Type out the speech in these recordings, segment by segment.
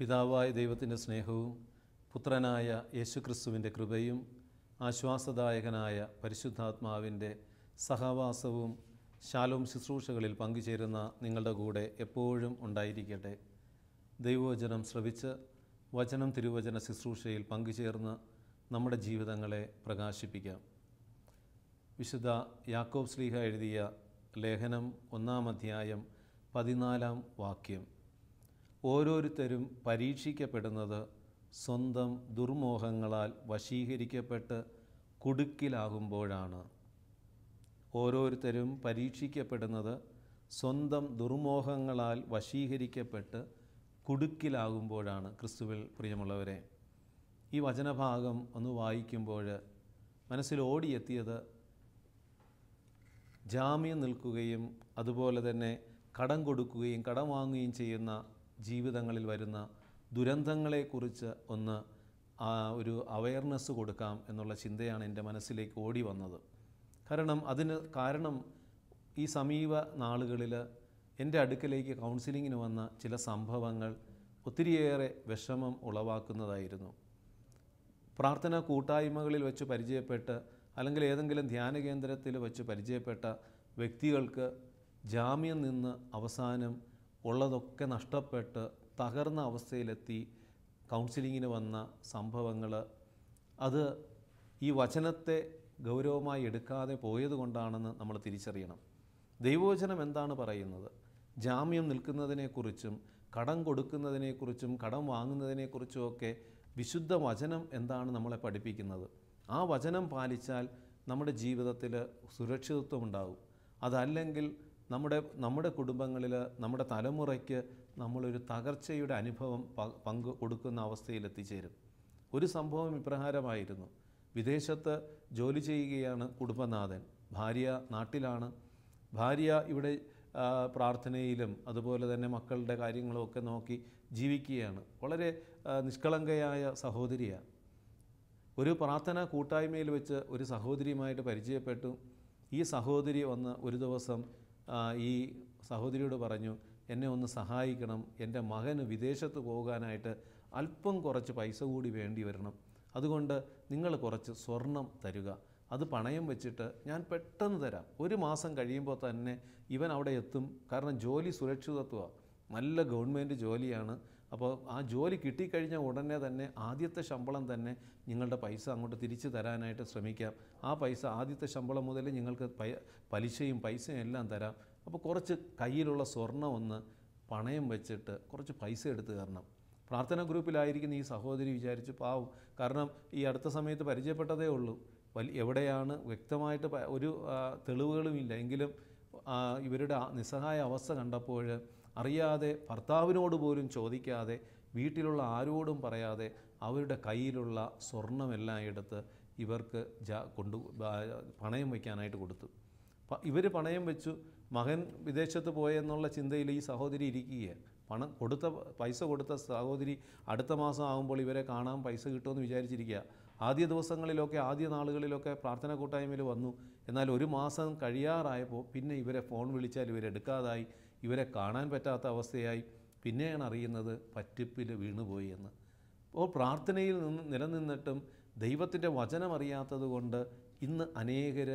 പിതാവായ ദൈവത്തിൻ്റെ സ്നേഹവും പുത്രനായ യേശുക്രിസ്തുവിൻ്റെ കൃപയും ആശ്വാസദായകനായ പരിശുദ്ധാത്മാവിൻ്റെ സഹവാസവും ശാലോം ശുശ്രൂഷകളിൽ പങ്കുചേരുന്ന നിങ്ങളുടെ കൂടെ എപ്പോഴും ഉണ്ടായിരിക്കട്ടെ. ദൈവവചനം ശ്രവിച്ച് വചനം തിരുവചന ശുശ്രൂഷയിൽ പങ്കുചേർന്ന് നമ്മുടെ ജീവിതങ്ങളെ പ്രകാശിപ്പിക്കാം. വിശുദ്ധ യാക്കോബ് ശ്ലീഹ എഴുതിയ ലേഖനം 1-ാം അധ്യായം 14-ാം വാക്യം: ഓരോരുത്തരും പരീക്ഷിക്കപ്പെടുന്നത് സ്വന്തം ദുർമോഹങ്ങളാൽ വശീകരിക്കപ്പെട്ട് കുടുക്കിലാകുമ്പോഴാണ്. ഓരോരുത്തരും പരീക്ഷിക്കപ്പെടുന്നത് സ്വന്തം ദുർമോഹങ്ങളാൽ വശീകരിക്കപ്പെട്ട് കുടുക്കിലാകുമ്പോഴാണ്. ക്രിസ്തുവിൽ പ്രിയമുള്ളവരെ, ഈ വചനഭാഗം ഒന്ന് വായിക്കുമ്പോൾ മനസ്സിൽ ഓടിയെത്തിയത് ജാമ്യം നിൽക്കുകയും അതുപോലെ തന്നെ കടം കൊടുക്കുകയും കടം വാങ്ങുകയും ചെയ്യുന്ന ജീവിതങ്ങളിൽ വരുന്ന ദുരന്തങ്ങളെക്കുറിച്ച് ഒന്ന് ഒരു അവയർനെസ് കൊടുക്കാം എന്നുള്ള ചിന്തയാണ് എൻ്റെ മനസ്സിലേക്ക് ഓടി വന്നത്. കാരണം ഈ സമീപ നാളുകളിൽ എൻ്റെ അടുക്കലേക്ക് കൗൺസിലിങ്ങിന് വന്ന ചില സംഭവങ്ങൾ ഒത്തിരിയേറെ വിഷമം ഉളവാക്കുന്നതായിരുന്നു. പ്രാർത്ഥനാ കൂട്ടായ്മകളിൽ വെച്ച് പരിചയപ്പെട്ട് അല്ലെങ്കിൽ ഏതെങ്കിലും ധ്യാന കേന്ദ്രത്തിൽ വെച്ച് പരിചയപ്പെട്ട വ്യക്തികൾക്ക് ജാമ്യം നിന്ന് അവസാനം ഉള്ളതൊക്കെ നഷ്ടപ്പെട്ട് തകർന്ന അവസ്ഥയിലെത്തി കൗൺസിലിങ്ങിന് വന്ന സംഭവങ്ങൾ, അത് ഈ വചനത്തെ ഗൗരവമായി എടുക്കാതെ പോയതുകൊണ്ടാണെന്ന് നമ്മൾ തിരിച്ചറിയണം. ദൈവവചനം എന്താണ് പറയുന്നത്? ജാമ്യം നിൽക്കുന്നതിനെക്കുറിച്ചും കടം കൊടുക്കുന്നതിനെക്കുറിച്ചും കടം വാങ്ങുന്നതിനെക്കുറിച്ചുമൊക്കെ വിശുദ്ധ വചനം എന്താണ് നമ്മളെ പഠിപ്പിക്കുന്നത്? ആ വചനം പാലിച്ചാൽ നമ്മുടെ ജീവിതത്തിൽ സുരക്ഷിതത്വം ഉണ്ടാകും. അതല്ലെങ്കിൽ നമ്മുടെ കുടുംബങ്ങളിൽ നമ്മുടെ തലമുറയ്ക്ക് നമ്മളൊരു തകർച്ചയുടെ അനുഭവം പങ്കു കൊടുക്കുന്ന അവസ്ഥയിലെത്തിച്ചേരും. ഒരു സംഭവം ഇപ്രകാരമായിരുന്നു. വിദേശത്ത് ജോലി ചെയ്യുകയാണ് കുടുംബനാഥൻ. ഭാര്യ നാട്ടിലാണ്. ഭാര്യ ഇവിടെ പ്രാർത്ഥനയിലും അതുപോലെ തന്നെ മക്കളുടെ കാര്യങ്ങളുമൊക്കെ നോക്കി ജീവിക്കുകയാണ്. വളരെ നിഷ്കളങ്കയായ സഹോദരിയാണ്. ഒരു പ്രാർത്ഥനാ കൂട്ടായ്മയിൽ വെച്ച് ഒരു സഹോദരിയുമായിട്ട് പരിചയപ്പെട്ടു. ഈ സഹോദരി വന്ന് ഒരു ദിവസം ഈ സഹോദരിയോട് പറഞ്ഞു, എന്നെ ഒന്ന് സഹായിക്കണം, എൻ്റെ മകന് വിദേശത്ത് പോകാനായിട്ട് അല്പം കുറച്ച് പൈസ കൂടി വേണ്ടി വരണം. അതുകൊണ്ട് നിങ്ങൾ കുറച്ച് സ്വർണം തരിക, അത് പണയം വെച്ചിട്ട് ഞാൻ പെട്ടെന്ന് തരാം. ഒരു മാസം കഴിയുമ്പോൾ തന്നെ ഇവൻ അവിടെ എത്തും. കാരണം ജോലി സുരക്ഷിതത്വമാണ്, നല്ല ഗവൺമെൻറ് ജോലിയാണ്. അപ്പോൾ ആ ജോലി കിട്ടിക്കഴിഞ്ഞ ഉടനെ തന്നെ ആദ്യത്തെ ശമ്പളം തന്നെ നിങ്ങളുടെ പൈസ അങ്ങോട്ട് തിരിച്ചു തരാനായിട്ട് ശ്രമിക്കാം. ആ പൈസ ആദ്യത്തെ ശമ്പളം മുതൽ നിങ്ങൾക്ക് പലിശയും പൈസയും എല്ലാം തരാം. അപ്പോൾ കുറച്ച് കയ്യിലുള്ള സ്വർണ്ണം ഒന്ന് പണയം വെച്ചിട്ട് കുറച്ച് പൈസ എടുത്ത് തരണം. പ്രാർത്ഥനാ ഗ്രൂപ്പിലായിരിക്കുന്ന ഈ സഹോദരി വിചാരിച്ചു, പാവം, കാരണം ഈ അടുത്ത സമയത്ത് പരിചയപ്പെട്ടതേ ഉള്ളൂ, എവിടെയാണ് വ്യക്തമായിട്ട് ഒരു തെളിവുകളുമില്ല. എങ്കിലും ഇവരുടെ നിസ്സഹായ അവസ്ഥ കണ്ടപ്പോൾ അറിയാതെ ഭർത്താവിനോട് പോലും ചോദിക്കാതെ വീട്ടിലുള്ള ആരോടും പറയാതെ അവരുടെ കയ്യിലുള്ള സ്വർണ്ണമെല്ലാം എടുത്ത് ഇവർക്ക് പണയം വയ്ക്കാനായിട്ട് കൊടുത്തു. ഇവർ പണയം വെച്ചു. മകൻ വിദേശത്ത് പോയെന്നുള്ള ചിന്തയിൽ ഈ സഹോദരി ഇരിക്കുകയാണ്. പൈസ കൊടുത്ത സഹോദരി അടുത്ത മാസം ആകുമ്പോൾ ഇവരെ കാണാൻ പൈസ കിട്ടുമെന്ന് വിചാരിച്ചിരിക്കുക. ആദ്യ ദിവസങ്ങളിലൊക്കെ ആദ്യ നാളുകളിലൊക്കെ പ്രാർത്ഥന കൂട്ടായ്മയിൽ വന്നു. എന്നാൽ ഒരു മാസം കഴിയാറായപ്പോൾ പിന്നെ ഇവരെ ഫോൺ വിളിച്ചാൽ ഇവരെടുക്കാതായി, ഇവരെ കാണാൻ പറ്റാത്ത അവസ്ഥയായി. പിന്നെയാണ് അറിയുന്നത് പറ്റിപ്പിൽ വീണുപോയി എന്ന്. അപ്പോൾ പ്രാർത്ഥനയിൽ നിലനിന്നിട്ടും ദൈവത്തിൻ്റെ വചനം അറിയാത്തത് കൊണ്ട് ഇന്ന് അനേകർ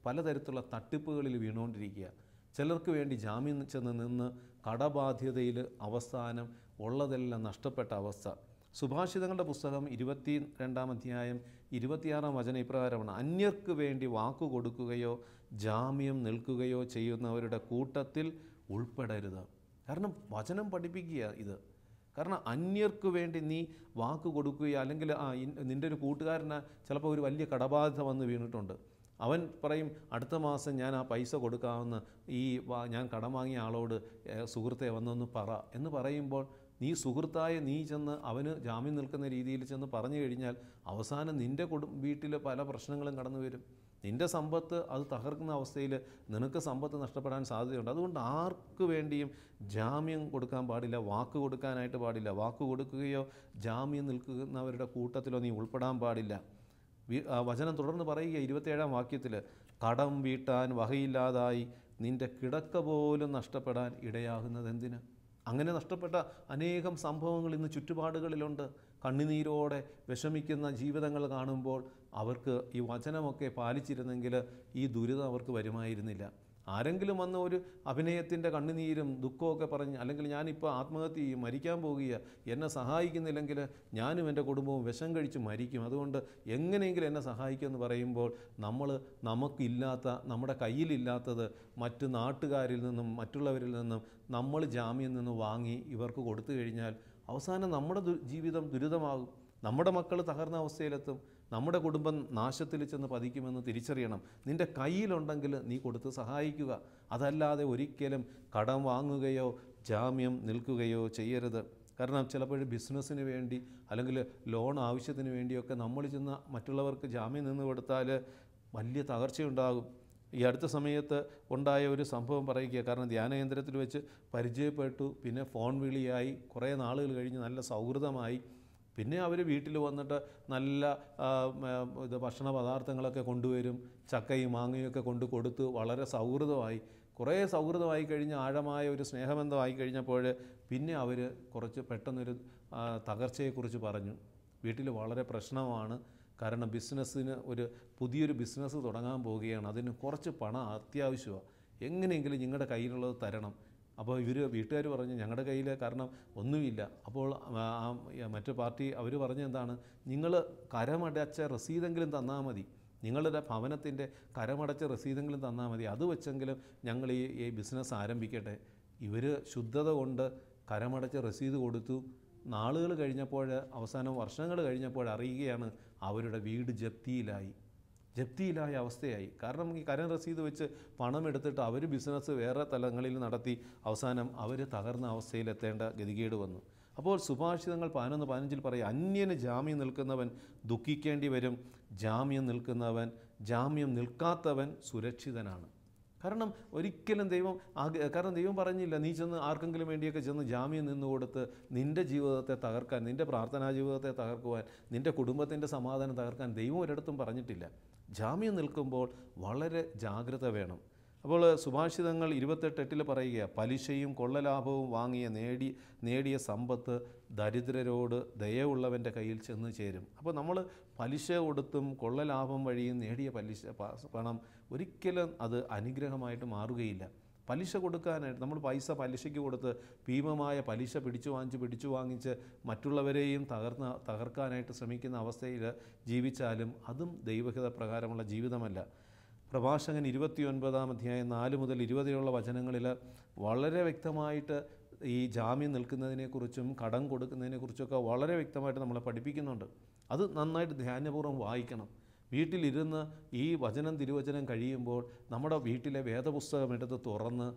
പലതരത്തിലുള്ള തട്ടിപ്പുകളിൽ വീണുകൊണ്ടിരിക്കുക. ചിലർക്ക് വേണ്ടി ജാമ്യം ചെന്ന് നിന്ന് കടബാധ്യതയിൽ അവസാനം ഉള്ളതെല്ലാം നഷ്ടപ്പെട്ട അവസ്ഥ. സുഭാഷിതങ്ങളുടെ പുസ്തകം 22-ാം അധ്യായം 26-ാം വചനം ഇപ്രകാരമാണ്: അന്യർക്ക് വേണ്ടി വാക്കു കൊടുക്കുകയോ ജാമ്യം നിൽക്കുകയോ ചെയ്യുന്നവരുടെ കൂട്ടത്തിൽ ഉൾപ്പെടരുത്. കാരണം വചനം പഠിപ്പിക്കുക ഇത്. കാരണം അന്യർക്ക് വേണ്ടി നീ വാക്ക് കൊടുക്കുകയോ അല്ലെങ്കിൽ നിൻ്റെ ഒരു കൂട്ടുകാരന് ചിലപ്പോൾ ഒരു വലിയ കടബാധ്യത വന്ന് വീണിട്ടുണ്ട്. അവൻ പറയും, അടുത്ത മാസം ഞാൻ ആ പൈസ കൊടുക്കാമെന്ന് ഞാൻ കടം വാങ്ങിയ ആളോട് സുഹൃത്തെ വന്നൊന്ന് പറ എന്ന് പറയുമ്പോൾ നീ സുഹൃത്തായ നീ ചെന്ന് അവന് ജാമ്യം നിൽക്കുന്ന രീതിയിൽ ചെന്ന് പറഞ്ഞു കഴിഞ്ഞാൽ അവസാനം നിൻ്റെ വീട്ടിൽ പല പ്രശ്നങ്ങളും കടന്നു വരും. നിൻ്റെ സമ്പത്ത് അത് തകർക്കുന്ന അവസ്ഥയിൽ നിനക്ക് സമ്പത്ത് നഷ്ടപ്പെടാൻ സാധ്യതയുണ്ട്. അതുകൊണ്ട് ആർക്ക് വേണ്ടിയും ജാമ്യം കൊടുക്കാൻ പാടില്ല, വാക്ക് കൊടുക്കാനായിട്ട് പാടില്ല. വാക്ക് കൊടുക്കുകയോ ജാമ്യം നിൽക്കുന്നവരുടെ കൂട്ടത്തിലോ നീ ഉൾപ്പെടാൻ പാടില്ല. വചനം തുടർന്ന് പറയുക 27-ാം വാക്യത്തിൽ, കടം വീട്ടാൻ വകയില്ലാതായി നിൻ്റെ കിടക്ക പോലും നഷ്ടപ്പെടാൻ ഇടയാകുന്നത് എന്തിന്? അങ്ങനെ നഷ്ടപ്പെട്ട അനേകം സംഭവങ്ങൾ ഇന്ന് ചുറ്റുപാടുകളിലുണ്ട്. കണ്ണുനീരോടെ വിഷമിക്കുന്ന ജീവിതങ്ങൾ കാണുമ്പോൾ അവർക്ക് ഈ വചനമൊക്കെ പാലിച്ചിരുന്നെങ്കിൽ ഈ ദുരിതം അവർക്ക് വരുമായിരുന്നില്ല. ആരെങ്കിലും വന്ന് ഒരു അഭിനയത്തിൻ്റെ കണ്ണുനീരും ദുഃഖമൊക്കെ പറഞ്ഞ്, അല്ലെങ്കിൽ ഞാനിപ്പോൾ ആത്മഹത്യ ചെയ്യും, മരിക്കാൻ പോകുക, എന്നെ സഹായിക്കുന്നില്ലെങ്കിൽ ഞാനും എൻ്റെ കുടുംബവും വിഷം കഴിച്ച് മരിക്കും, അതുകൊണ്ട് എങ്ങനെയെങ്കിലും എന്നെ സഹായിക്കുമെന്ന് പറയുമ്പോൾ നമുക്കില്ലാത്ത, നമ്മുടെ കയ്യിലില്ലാത്തത് മറ്റ് നാട്ടുകാരിൽ നിന്നും മറ്റുള്ളവരിൽ നിന്നും നമ്മൾ ജാമ്യം നിന്ന് വാങ്ങി ഇവർക്ക് കൊടുത്തു കഴിഞ്ഞാൽ അവസാനം നമ്മുടെ ജീവിതം ദുരിതമാകും. നമ്മുടെ മക്കൾ തകർന്ന അവസ്ഥയിലെത്തും. നമ്മുടെ കുടുംബം നാശത്തിൽ ചെന്ന് പതിക്കുമെന്ന് തിരിച്ചറിയണം. നിൻ്റെ കയ്യിലുണ്ടെങ്കിൽ നീ കൊടുത്ത് സഹായിക്കുക. അതല്ലാതെ ഒരിക്കലും കടം വാങ്ങുകയോ ജാമ്യം നിൽക്കുകയോ ചെയ്യരുത്. കാരണം ചിലപ്പോൾ ബിസിനസ്സിന് വേണ്ടി അല്ലെങ്കിൽ ലോൺ ആവശ്യത്തിന് വേണ്ടിയൊക്കെ നമ്മൾ ചെന്ന് മറ്റുള്ളവർക്ക് ജാമ്യം നിന്ന് കൊടുത്താൽ വലിയ തകർച്ചയുണ്ടാകും. ഈ അടുത്ത സമയത്ത് ഉണ്ടായ ഒരു സംഭവം പറയുക. കാരണം ധ്യാനകേന്ദ്രത്തിൽ വെച്ച് പരിചയപ്പെട്ടു, പിന്നെ ഫോൺ വിളിയായി, കുറേ നാളുകൾ കഴിഞ്ഞ് നല്ല സൗഹൃദമായി. പിന്നെ അവർ വീട്ടിൽ വന്നിട്ട് നല്ല ഭക്ഷണ പദാർത്ഥങ്ങളൊക്കെ കൊണ്ടുവരും, ചക്കയും മാങ്ങയൊക്കെ കൊടുത്ത് വളരെ സൗഹൃദമായി. കുറേ സൗഹൃദമായി കഴിഞ്ഞ് ആഴമായ ഒരു സ്നേഹബന്ധമായി കഴിഞ്ഞപ്പോൾ പിന്നെ അവർ കുറച്ച് പെട്ടെന്നൊരു തകർച്ചയെക്കുറിച്ച് പറഞ്ഞു. വീട്ടിൽ വളരെ പ്രശ്നമാണ്. കാരണം ബിസിനസ്സിന് പുതിയൊരു ബിസിനസ് തുടങ്ങാൻ പോവുകയാണ്, അതിന് കുറച്ച് പണം അത്യാവശ്യമാണ്, എങ്ങനെയെങ്കിലും നിങ്ങളുടെ കയ്യിലുള്ളത് തരണം. അപ്പോൾ വീട്ടുകാർ പറഞ്ഞു ഞങ്ങളുടെ കയ്യിൽ കാരണം ഒന്നുമില്ല. അപ്പോൾ മറ്റു പാർട്ടി അവർ പറഞ്ഞെന്താണ്, നിങ്ങൾ കരമടച്ച രസീതെങ്കിലും തന്നാൽ മതി, നിങ്ങളുടെ ഭവനത്തിൻ്റെ കരമടച്ച രസീതെങ്കിലും തന്നാൽ മതി, അത് വെച്ചെങ്കിലും ഞങ്ങൾ ഈ ബിസിനസ് ആരംഭിക്കട്ടെ. ഇവർ ശുദ്ധത കൊണ്ട് കരമടച്ച രസീത് കൊടുത്തു. നാളുകൾ കഴിഞ്ഞപ്പോൾ, അവസാനം വർഷങ്ങൾ കഴിഞ്ഞപ്പോൾ അറിയുകയാണ് അവരുടെ വീട് ജപ്തിയിലായ അവസ്ഥയായി. കാരണം ഈ കരം രസീത് വെച്ച് പണം എടുത്തിട്ട് അവർ ബിസിനസ് വേറെ തലങ്ങളിൽ നടത്തി അവസാനം അവർ തകർന്ന അവസ്ഥയിലെത്തേണ്ട ഗതികേട് വന്നു. അപ്പോൾ സുഭാഷിതങ്ങൾ 11:15 പറയും, അന്യന് ജാമ്യം നിൽക്കുന്നവൻ ദുഃഖിക്കേണ്ടി വരും, ജാമ്യം നിൽക്കാത്തവൻ സുരക്ഷിതനാണ്. കാരണം ഒരിക്കലും ദൈവം പറഞ്ഞില്ല നീ ചെന്ന് ആർക്കെങ്കിലും വേണ്ടിയൊക്കെ ചെന്ന് ജാമ്യം നിന്നുകൊടുത്ത് നിൻ്റെ ജീവിതത്തെ തകർക്കാൻ, നിൻ്റെ പ്രാർത്ഥനാ ജീവിതത്തെ തകർക്കുവാൻ, നിൻ്റെ കുടുംബത്തിൻ്റെ സമാധാനം തകർക്കാൻ ദൈവം ഒരിടത്തും പറഞ്ഞിട്ടില്ല. ജാമ്യം നിൽക്കുമ്പോൾ വളരെ ജാഗ്രത വേണം. അപ്പോൾ സുഭാഷിതങ്ങൾ 28:8 പറയുക, പലിശയും കൊള്ളലാഭവും വാങ്ങിയ നേടിയ സമ്പത്ത് ദരിദ്രരോട് ദയവുള്ളവൻ്റെ കയ്യിൽ ചെന്ന് ചേരും. അപ്പോൾ നമ്മൾ പലിശ കൊടുത്തും കൊള്ളലാഭം വഴിയും നേടിയ പണം ഒരിക്കലും അത് അനുഗ്രഹമായിട്ട് മാറുകയില്ല. പലിശ കൊടുക്കാനായിട്ട് നമ്മൾ പലിശയ്ക്ക് കൊടുത്ത് ഭീമമായ പലിശ പിടിച്ചു വാങ്ങിച്ച് മറ്റുള്ളവരെയും തകർക്കാനായിട്ട് ശ്രമിക്കുന്ന അവസ്ഥയിൽ ജീവിച്ചാലും അതും ദൈവഹിത പ്രകാരമുള്ള ജീവിതമല്ല. പ്രഭാഷകൻ 29-4-20 വചനങ്ങളിൽ വളരെ വ്യക്തമായിട്ട് ഈ ജാമ്യം നിൽക്കുന്നതിനെക്കുറിച്ചും കടം കൊടുക്കുന്നതിനെക്കുറിച്ചൊക്കെ വളരെ വ്യക്തമായിട്ട് നമ്മളെ പഠിപ്പിക്കുന്നുണ്ട്. അത് നന്നായിട്ട് ധ്യാനപൂർവ്വം വായിക്കണം. വീട്ടിലിരുന്ന് ഈ തിരുവചനം കഴിയുമ്പോൾ നമ്മുടെ വീട്ടിലെ വേദപുസ്തകം എടുത്ത് തുറന്ന്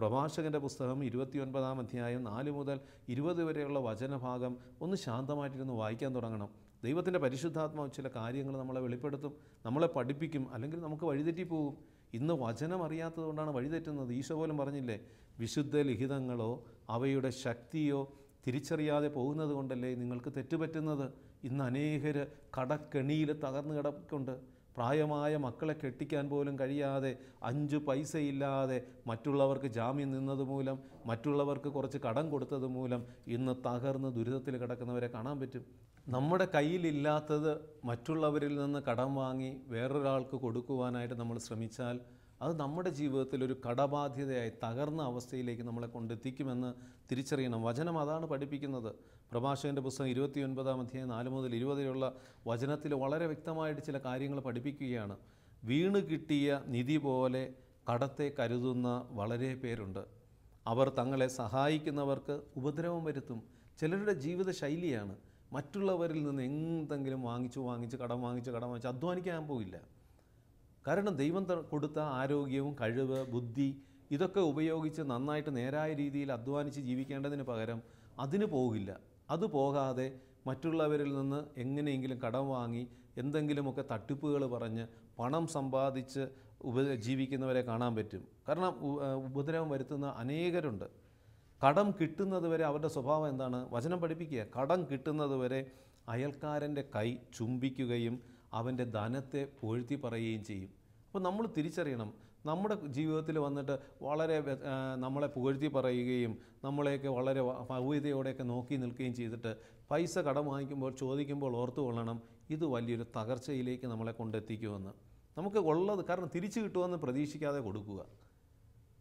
പ്രഭാഷകൻ്റെ പുസ്തകം 29-4-20 വരെയുള്ള വചനഭാഗം ഒന്ന് ശാന്തമായിട്ടിരുന്ന് വായിക്കാൻ തുടങ്ങണം. ദൈവത്തിൻ്റെ പരിശുദ്ധാത്മാവ് ചില കാര്യങ്ങൾ നമ്മളെ വെളിപ്പെടുത്തും, നമ്മളെ പഠിപ്പിക്കും, അല്ലെങ്കിൽ നമുക്ക് വഴിതെറ്റിപ്പോകും. ഇന്ന് വചനം അറിയാത്തത് കൊണ്ടാണ് വഴിതെറ്റുന്നത്. ഈശോ പോലും പറഞ്ഞില്ലേ, വിശുദ്ധ ലിഖിതങ്ങളോ അവയുടെ ശക്തിയോ തിരിച്ചറിയാതെ പോകുന്നത് കൊണ്ടല്ലേ നിങ്ങൾക്ക് തെറ്റുപറ്റുന്നത്. ഇന്ന് അനേകർ കടക്കെണിയിൽ തകർന്നു കിടക്കുന്നുണ്ട്. പ്രായമായ മക്കളെ കെട്ടിക്കാൻ പോലും കഴിയാതെ 5 പൈസയില്ലാതെ മറ്റുള്ളവർക്ക് ജാമ്യം നിന്നത് മൂലം, മറ്റുള്ളവർക്ക് കുറച്ച് കടം കൊടുത്തത് മൂലം ഇന്ന് തകർന്ന് ദുരിതത്തിൽ കിടക്കുന്നവരെ കാണാൻ പറ്റും. നമ്മുടെ കയ്യിലില്ലാത്തത് മറ്റുള്ളവരിൽ നിന്ന് കടം വാങ്ങി വേറൊരാൾക്ക് കൊടുക്കുവാനായിട്ട് നമ്മൾ ശ്രമിച്ചാൽ അത് നമ്മുടെ ജീവിതത്തിൽ ഒരു കടബാധ്യതയായി തകർന്ന അവസ്ഥയിലേക്ക് നമ്മളെ കൊണ്ടെത്തിക്കുമെന്ന് തിരിച്ചറിയണം. വചനം അതാണ് പഠിപ്പിക്കുന്നത്. പ്രഭാഷകൻ്റെ പുസ്തകം 29-4-20 വചനത്തിൽ വളരെ വ്യക്തമായിട്ട് ചില കാര്യങ്ങൾ പഠിപ്പിക്കുകയാണ്. വീണ് കിട്ടിയ നിധി പോലെ കടത്തെ കരുതുന്ന വളരെ പേരുണ്ട്. അവർ തങ്ങളെ സഹായിക്കുന്നവർക്ക് ഉപദ്രവം വരുത്തും. ചിലരുടെ ജീവിത ശൈലിയാണ് മറ്റുള്ളവരിൽ നിന്ന് എന്തെങ്കിലും വാങ്ങിച്ച് കടം വാങ്ങിച്ച് അധ്വാനിക്കാൻ പോയില്ല. കാരണം ദൈവം കൊടുത്ത ആരോഗ്യവും കഴിവ്, ബുദ്ധി ഇതൊക്കെ ഉപയോഗിച്ച് നന്നായിട്ട് നേരായ രീതിയിൽ അധ്വാനിച്ച് ജീവിക്കേണ്ടതിന് പകരം അതിന് പോകില്ല. അത് പോകാതെ മറ്റുള്ളവരിൽ നിന്ന് എങ്ങനെയെങ്കിലും കടം വാങ്ങി എന്തെങ്കിലുമൊക്കെ തട്ടിപ്പുകൾ പറഞ്ഞ് പണം സമ്പാദിച്ച് ജീവിക്കുന്നവരെ കാണാൻ പറ്റും. കാരണം ഉപദ്രവം വരുത്തുന്ന അനേകരുണ്ട്. കടം കിട്ടുന്നത് വരെ അവരുടെ സ്വഭാവം എന്താണ്? വചനം പഠിപ്പിക്കുക. കടം കിട്ടുന്നത് വരെ അയൽക്കാരൻ്റെ കൈ ചുംബിക്കുകയും അവൻ്റെ ധനത്തെ പുകഴ്ത്തി പറയുകയും ചെയ്യും. അപ്പോൾ നമ്മൾ തിരിച്ചറിയണം, നമ്മുടെ ജീവിതത്തിൽ വന്നിട്ട് വളരെ നമ്മളെ പുകഴ്ത്തി പറയുകയും നമ്മളെയൊക്കെ വളരെ ഭവ്യതയോടെയൊക്കെ നോക്കി നിൽക്കുകയും ചെയ്തിട്ട് പൈസ കടം വാങ്ങിക്കുമ്പോൾ ചോദിക്കുമ്പോൾ ഓർത്തു കൊള്ളണം, ഇത് വലിയൊരു തകർച്ചയിലേക്ക് നമ്മളെ കൊണ്ടെത്തിക്കുമെന്ന്. നമുക്ക് ഉള്ളത് കാരണം തിരിച്ചു കിട്ടുമെന്ന് പ്രതീക്ഷിക്കാതെ കൊടുക്കുക.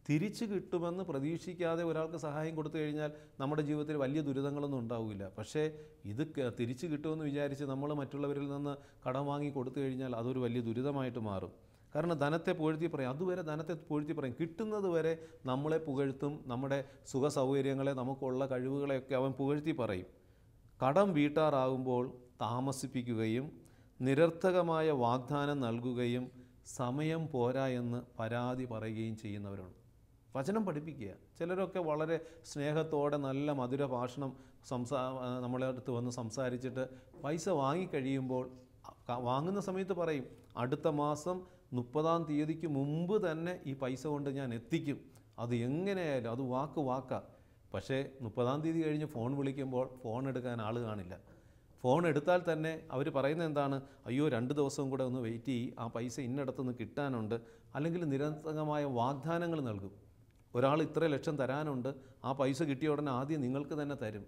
തിരിച്ചു കിട്ടുമെന്ന് പ്രതീക്ഷിക്കാതെ ഒരാൾക്ക് സഹായം കൊടുത്തു കഴിഞ്ഞാൽ നമ്മുടെ ജീവിതത്തിൽ വലിയ ദുരിതങ്ങളൊന്നും ഉണ്ടാവില്ല. പക്ഷേ ഇത് തിരിച്ചു കിട്ടുമെന്ന് വിചാരിച്ച് നമ്മൾ മറ്റുള്ളവരിൽ നിന്ന് കടം വാങ്ങി കൊടുത്തു കഴിഞ്ഞാൽ അതൊരു വലിയ ദുരിതമായിട്ട് മാറും. കാരണം ധനത്തെ പുകഴ്ത്തി പറയും, അതുവരെ ധനത്തെ പുകഴ്ത്തി പറയും, കിട്ടുന്നത് വരെ നമ്മളെ പുകഴ്ത്തും, നമ്മുടെ സുഖ സൗകര്യങ്ങളെ, നമുക്കുള്ള കഴിവുകളെയൊക്കെ അവൻ പുകഴ്ത്തി പറയും. കടം വീട്ടാറാകുമ്പോൾ താമസിപ്പിക്കുകയും നിരർത്ഥകമായ വാഗ്ദാനം നൽകുകയും സമയം പോരാ എന്ന് പരാതി പറയുകയും ചെയ്യുന്നവരുണ്ട്. വചനം പഠിപ്പിക്കുക. ചിലരൊക്കെ വളരെ സ്നേഹത്തോടെ നല്ല മധുര ഭാഷണം നമ്മളെ അടുത്ത് വന്ന് സംസാരിച്ചിട്ട് പൈസ വാങ്ങിക്കഴിയുമ്പോൾ വാങ്ങുന്ന സമയത്ത് പറയും, അടുത്ത മാസം 30-ാം തീയതിക്ക് മുമ്പ് തന്നെ ഈ പൈസ കൊണ്ട് ഞാൻ എത്തിക്കും, അത് എങ്ങനെയായാലും, അത് വാക്കാ. പക്ഷേ 30-ാം തീയതി കഴിഞ്ഞ് ഫോൺ വിളിക്കുമ്പോൾ ഫോൺ എടുക്കാൻ ആൾ കാണില്ല. ഫോൺ എടുത്താൽ തന്നെ അവർ പറയുന്നത് എന്താണ്, അയ്യോ 2 ദിവസം കൂടെ ഒന്ന് വെയിറ്റ് ചെയ്യ്, ആ പൈസ ഇന്നിടത്തുനിന്ന് കിട്ടാനുണ്ട്. അല്ലെങ്കിൽ നിരന്തരമായ വാഗ്ദാനങ്ങൾ നൽകും. ഒരാൾ ഇത്ര ലക്ഷം തരാനുണ്ട്, ആ പൈസ കിട്ടിയ ഉടനെ ആദ്യം നിങ്ങൾക്ക് തന്നെ തരും.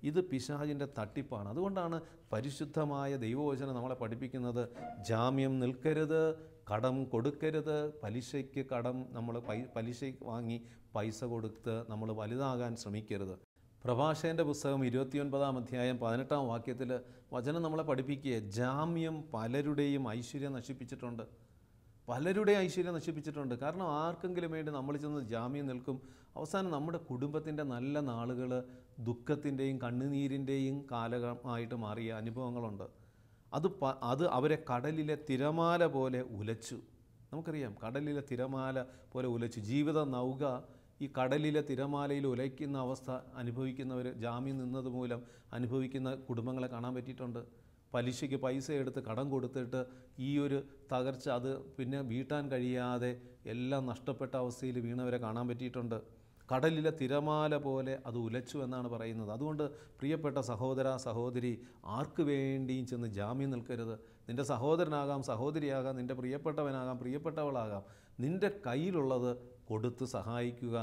ഇത് പിശാചിൻ്റെ തട്ടിപ്പാണ്. അതുകൊണ്ടാണ് പരിശുദ്ധമായ ദൈവവചനം നമ്മളെ പഠിപ്പിക്കുന്നത്, ജാമ്യം നിൽക്കരുത്, കടം കൊടുക്കരുത്, പലിശയ്ക്ക് കടം നമ്മൾ പലിശ വാങ്ങി പൈസ കൊടുത്ത് നമ്മൾ വലുതാകാൻ ശ്രമിക്കരുത്. പ്രഭാഷകൻ്റെ പുസ്തകം 29-ാം അധ്യായം 18-ാം വാക്യത്തിൽ വചനം നമ്മളെ പഠിപ്പിക്കുക, ജാമ്യം പലരുടെയും ഐശ്വര്യം നശിപ്പിച്ചിട്ടുണ്ട്. പലരുടെ ഐശ്വര്യം നശിപ്പിച്ചിട്ടുണ്ട്. കാരണം ആർക്കെങ്കിലും വേണ്ടി നമ്മൾ ചെന്ന് ജാമ്യം നിൽക്കും. അവസാനം നമ്മുടെ കുടുംബത്തിൻ്റെ നല്ല നാളുകൾ ദുഃഖത്തിൻ്റെയും കണ്ണുനീരിൻ്റെയും കാലമായിട്ട് മാറിയ അനുഭവങ്ങളുണ്ട്. അത് അവരെ കടലിലെ തിരമാല പോലെ ഉലച്ചു. നമുക്കറിയാം, കടലിലെ തിരമാല പോലെ ഉലച്ചു. ജീവിത നൗക ഈ കടലിലെ തിരമാലയിൽ ഉലയ്ക്കുന്ന അവസ്ഥ അനുഭവിക്കുന്നവർ, ജാമ്യം നിന്നത് മൂലം അനുഭവിക്കുന്ന കുടുംബങ്ങളെ കാണാൻ പറ്റിയിട്ടുണ്ട്. പലിശയ്ക്ക് പൈസ എടുത്ത് കടം കൊടുത്തിട്ട് ഈ ഒരു തകർച്ച, അത് പിന്നെ വീട്ടാൻ കഴിയാതെ എല്ലാം നഷ്ടപ്പെട്ട അവസ്ഥയിൽ വീണവരെ കാണാൻ പറ്റിയിട്ടുണ്ട്. കടലിലെ തിരമാല പോലെ അത് ഉലച്ചു എന്നാണ് പറയുന്നത്. അതുകൊണ്ട് പ്രിയപ്പെട്ട സഹോദര സഹോദരി, ആർക്ക് വേണ്ടിയും ചെന്ന് ജാമ്യം നിൽക്കരുത്. നിൻ്റെ സഹോദരനാകാം, സഹോദരിയാകാം, നിൻ്റെ പ്രിയപ്പെട്ടവനാകാം, പ്രിയപ്പെട്ടവളാകാം. നിൻ്റെ കയ്യിലുള്ളത് കൊടുത്ത് സഹായിക്കുക,